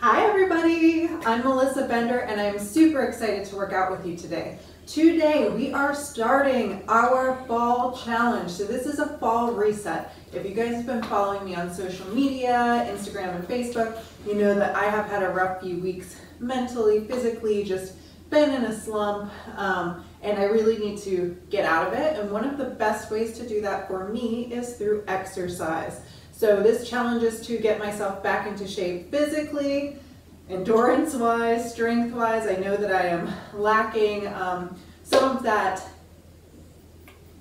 Hi everybody, I'm Melissa Bender and I'm super excited to work out with you today. Today we are starting our fall challenge. So this is a fall reset. If you guys have been following me on social media, Instagram and Facebook, you know that I have had a rough few weeks mentally, physically, just been in a slump, and I really need to get out of it. And one of the best ways to do that for me is through exercise. So this challenge is to get myself back into shape physically, endurance-wise, strength-wise. I know that I am lacking some of that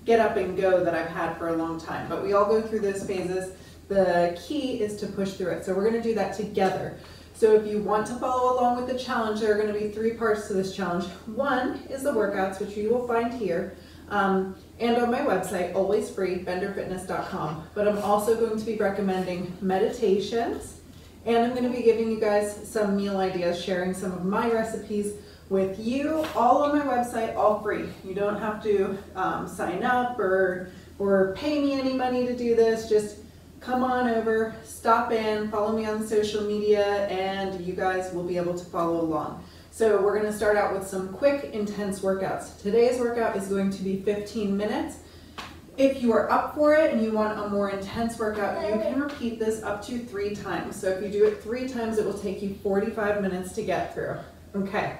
get up and go that I've had for a long time, but we all go through those phases. The key is to push through it. So we're gonna do that together. So if you want to follow along with the challenge, there are gonna be 3 parts to this challenge. One is the workouts, which you will find here. And on my website, always free, benderfitness.com. But I'm also going to be recommending meditations, and I'm going to be giving you guys some meal ideas, sharing some of my recipes with you, all on my website, all free. You don't have to sign up or pay me any money to do this. Just come on over, stop in, follow me on social media, and you guys will be able to follow along. So we're going to start out with some quick, intense workouts. Today's workout is going to be 15 minutes. If you are up for it and you want a more intense workout, you can repeat this up to 3 times. So if you do it 3 times, it will take you 45 minutes to get through. Okay,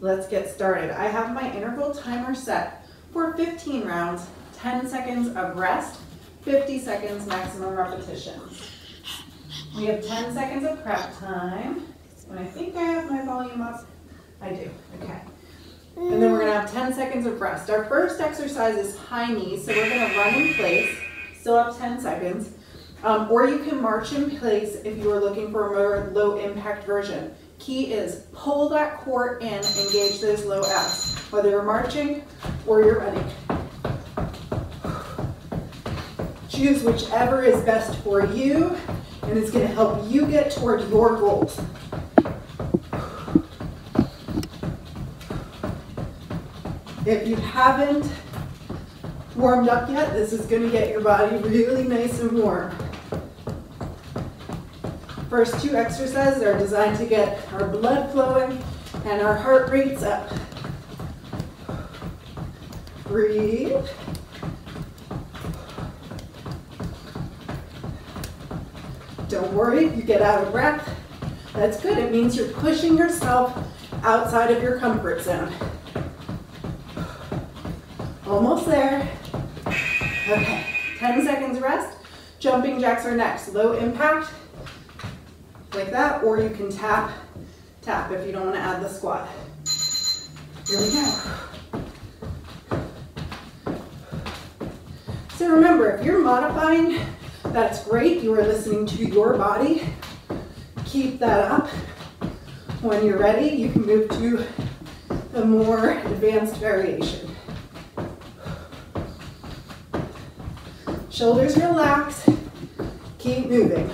let's get started. I have my interval timer set for 15 rounds, 10 seconds of rest, 50 seconds maximum repetitions. We have 10 seconds of prep time. And I think I have my volume up. I do, okay. And then we're gonna have 10 seconds of rest. Our first exercise is high knees, so we're gonna run in place, still have 10 seconds. Or you can march in place if you are looking for a more low impact version. Key is pull that core in, engage those low abs, whether you're marching or you're running. Choose whichever is best for you, and it's gonna help you get toward your goals. If you haven't warmed up yet, this is going to get your body really nice and warm. First 2 exercises are designed to get our blood flowing and our heart rates up. Breathe. Don't worry if you get out of breath. That's good. It means you're pushing yourself outside of your comfort zone. Almost there. Okay, 10 seconds rest. Jumping jacks are next. Low impact, like that, or you can tap if you don't want to add the squat. Here we go. So remember, if you're modifying, that's great. You are listening to your body. Keep that up. When you're ready, you can move to the more advanced variation. Shoulders relax, keep moving.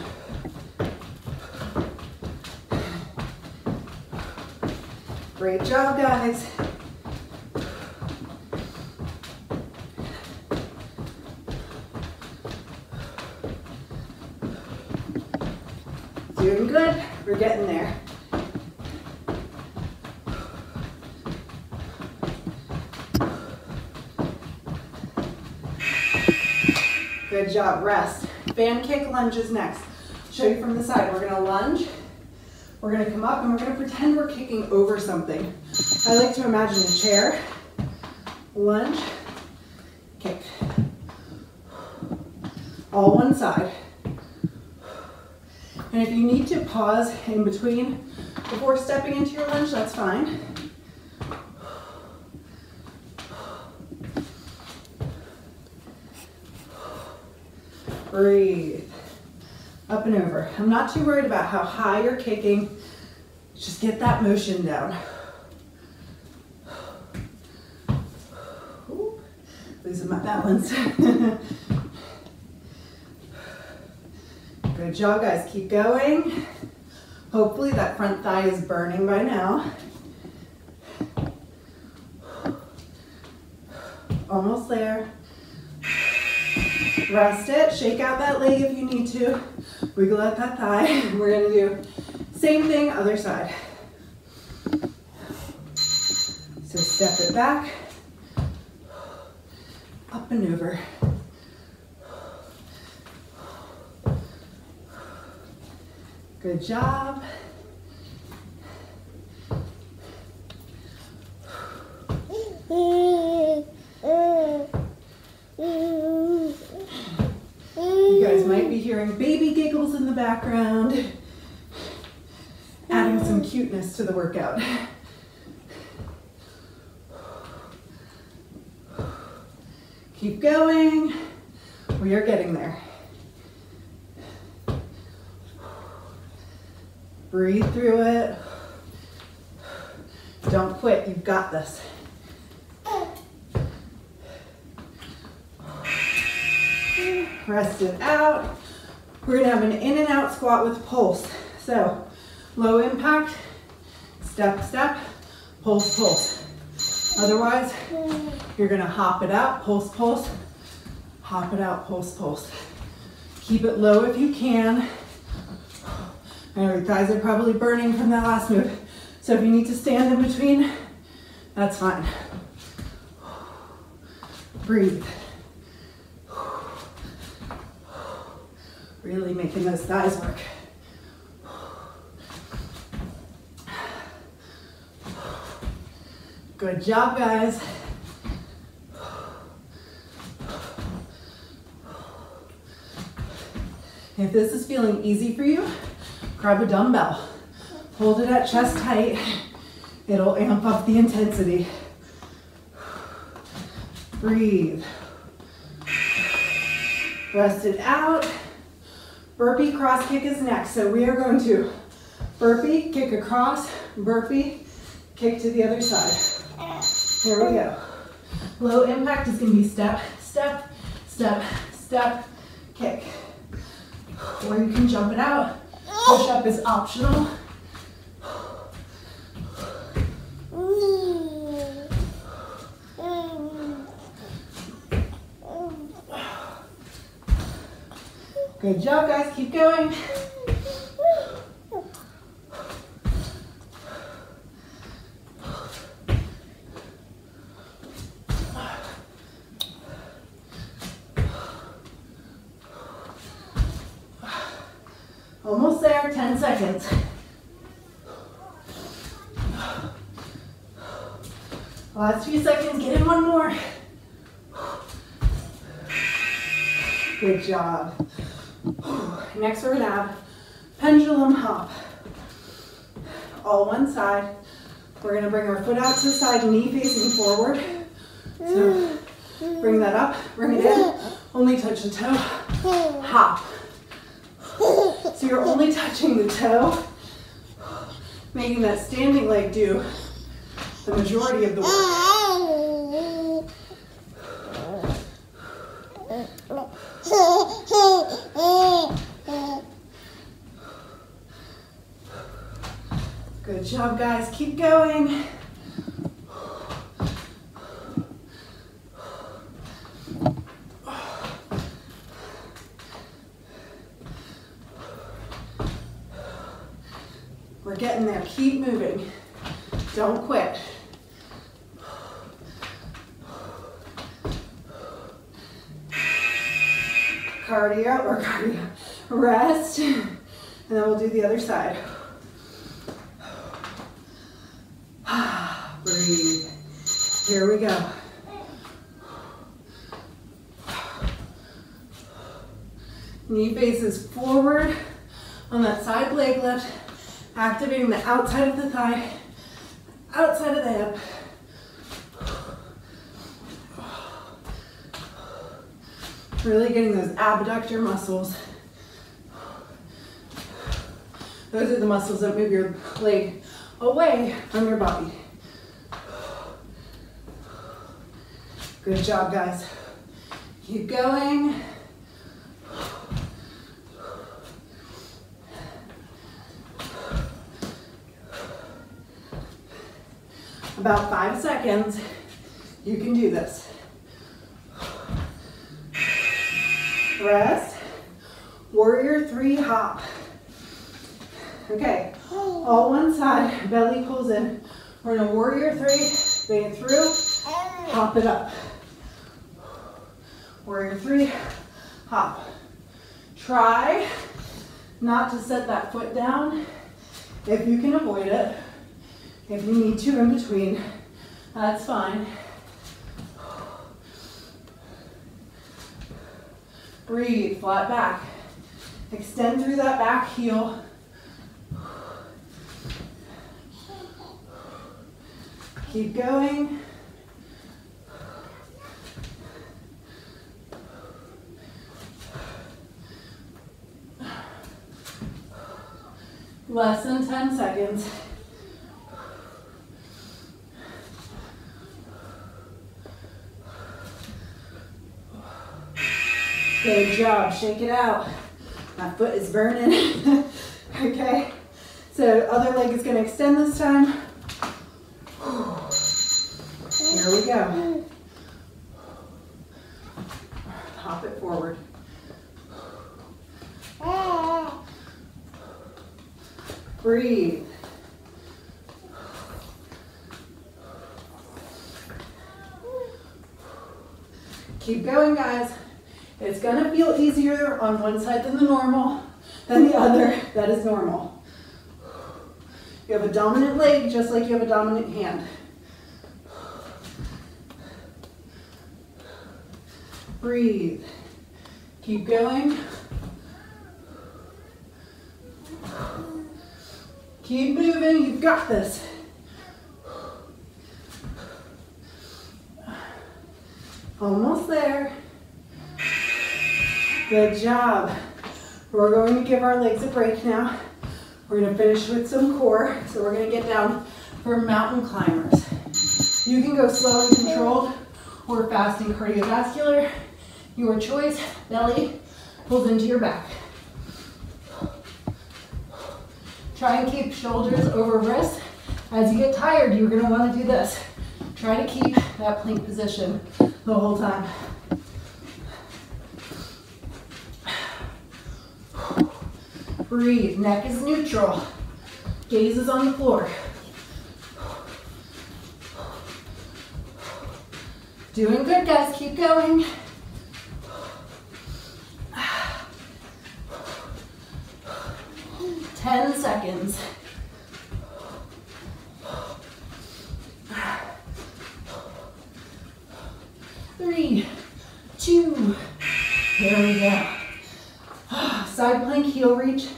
Great job, guys. Doing good, we're getting there. Good job, rest. Fan kick lunges next. Show you from the side. We're gonna lunge, we're gonna come up, and we're gonna pretend we're kicking over something. I like to imagine a chair, lunge, kick. All one side. And if you need to pause in between before stepping into your lunge, that's fine. Breathe. Up and over. I'm not too worried about how high you're kicking. Just get that motion down. Ooh, losing my balance. Good job, guys. Keep going. Hopefully that front thigh is burning by now. Almost there. Rest it, shake out that leg if you need to. Wiggle out that thigh. We're gonna do Same thing, other side. So step it back, up and over. Good job. You guys might be hearing baby giggles in the background, adding some cuteness to the workout. Keep going. We are getting there. Breathe through it. Don't quit. You've got this. Rest it out. We're gonna have an in and out squat with pulse. So low impact, step, step, pulse, pulse. Otherwise, you're gonna hop it out, pulse, pulse, hop it out, pulse, pulse. Keep it low if you can. I know your thighs are probably burning from that last move. So if you need to stand in between, that's fine. Breathe. Really making those thighs work. Good job, guys. If this is feeling easy for you, grab a dumbbell. Hold it at chest height. It'll amp up the intensity. Breathe. Rest it out. Burpee cross kick is next. So we are going to burpee, kick across, burpee, kick to the other side. Here we go. Low impact is going to be step, step, step, step, kick. Or you can jump it out. Push up is optional. Good job, guys. Keep going. Almost there, 10 seconds. Last few seconds, get in one more. Good job. Next we're gonna have pendulum hop. All one side. We're gonna bring our foot out to the side, knee facing forward. So bring that up, bring it in, only touch the toe, hop. So you're only touching the toe, making that standing leg do the majority of the work. Good job, guys. Keep going. We're getting there. Keep moving. Don't quit. Cardio. Rest. And then we'll do the other side. Breathe. Here we go. Knee faces forward on that side leg lift, activating the outside of the thigh, outside of the hip. Really getting those abductor muscles. Those are the muscles that move your leg away from your body. Good job, guys. Keep going. About 5 seconds. You can do this. Rest. Warrior 3 hop. Okay, all one side, belly pulls in. We're in a warrior three, bring it through, hop it up. Warrior three, hop. Try not to set that foot down if you can avoid it. If you need to in between, that's fine. Breathe, flat back. Extend through that back heel. Keep going. Less than 10 seconds. Good job, shake it out. My foot is burning. Okay, so other leg is gonna extend this time. Here we go. Hop it forward. Breathe. Keep going, guys. It's gonna feel easier on one side than the other. That is normal. You have a dominant leg just like you have a dominant hand. Breathe. Keep going. Keep moving, you've got this. Almost there. Good job. We're going to give our legs a break now. We're going to finish with some core. So we're going to get down for mountain climbers. You can go slow and controlled or fast and cardiovascular. Your choice. Belly pulls into your back. Try and keep shoulders over wrists. As you get tired, you're going to want to do this. Try to keep that plank position the whole time. Breathe, neck is neutral. Gaze is on the floor. Doing good, guys, keep going. Ten seconds. Three, two, there we go. Side plank, heel reach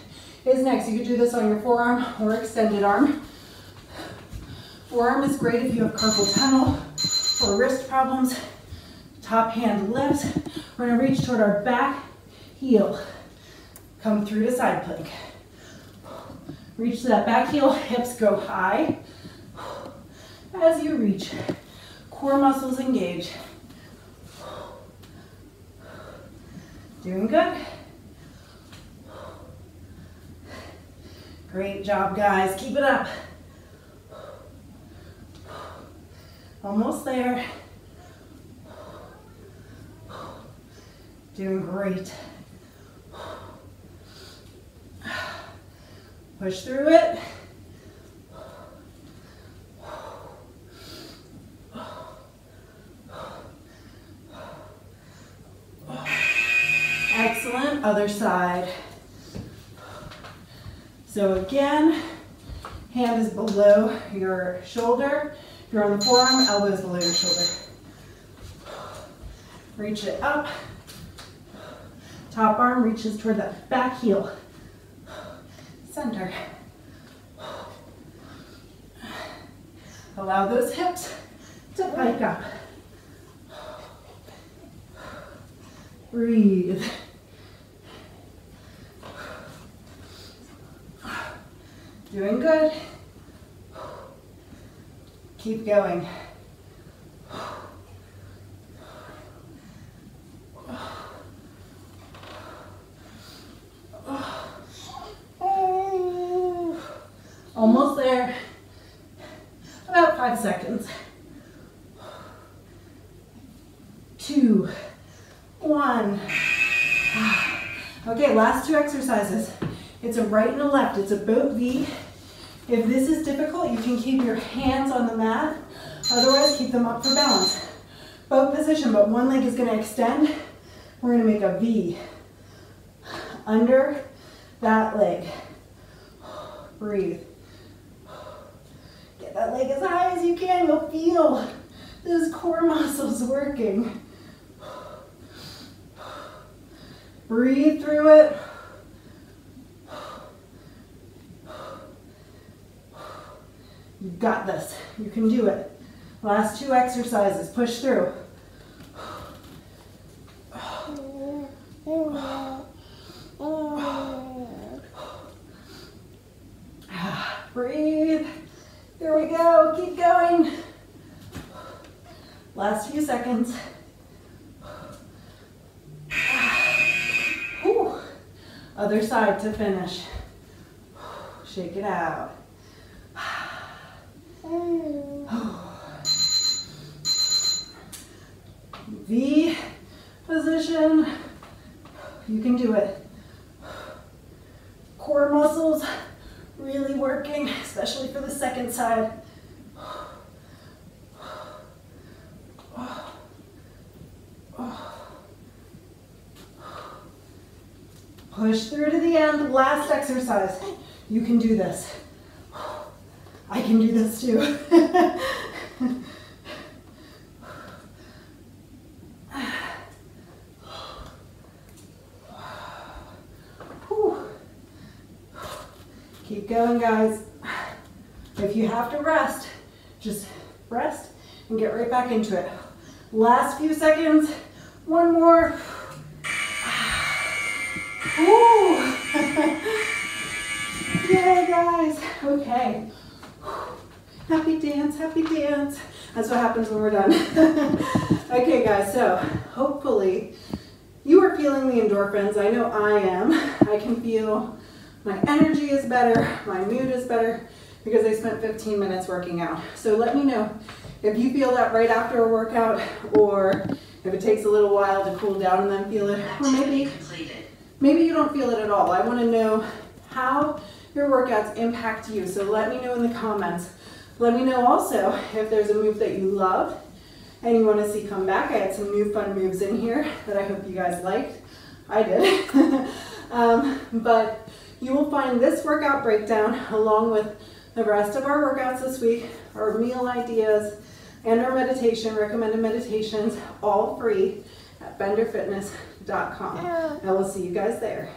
is next. You could do this on your forearm or extended arm. Forearm is great if you have carpal tunnel or wrist problems. Top hand lifts. We're gonna reach toward our back heel. Come through to side plank. Reach to that back heel, hips go high. As you reach, core muscles engage. Doing good. Great job, guys. Keep it up. Almost there. Doing great. Push through it. Excellent. Other side. So again, hand is below your shoulder. If you're on the forearm, elbow is below your shoulder. Reach it up. Top arm reaches toward the back heel. Center. Allow those hips to pike up. Breathe. Doing good. Keep going. Almost there. About 5 seconds. 2, 1. Okay, last 2 exercises. It's a right and a left. It's a boat V. If this is difficult, you can keep your hands on the mat. Otherwise, keep them up for balance. Boat position, but one leg is going to extend. We're going to make a V under that leg. Breathe. Get that leg as high as you can. You'll feel those core muscles working. Breathe through it. You've got this. You can do it. Last 2 exercises. Push through. Breathe. Here we go. Keep going. Last few seconds. Whew. Other side to finish. Shake it out. V position. You can do it. Core muscles really working, especially for the second side. Push through to the end. Last exercise. You can do this. I can do this too. Keep going, guys. If you have to rest, just rest and get right back into it. Last few seconds. One more. Ooh. Yay, guys. Okay. Happy dance, happy dance. That's what happens when we're done. Okay, guys, so hopefully you are feeling the endorphins. I know I am. I can feel my energy is better, my mood is better, because I spent 15 minutes working out. So let me know if you feel that right after a workout, or if it takes a little while to cool down and then feel it, or maybe you don't feel it at all. I want to know how your workouts impact you, so let me know in the comments. Let me know also if there's a move that you love and you want to see come back. I had some new fun moves in here that I hope you guys liked. I did. But you will find this workout breakdown along with the rest of our workouts this week, our meal ideas, and our meditation, recommended meditations, all free at benderfitness.com. I will see you guys there.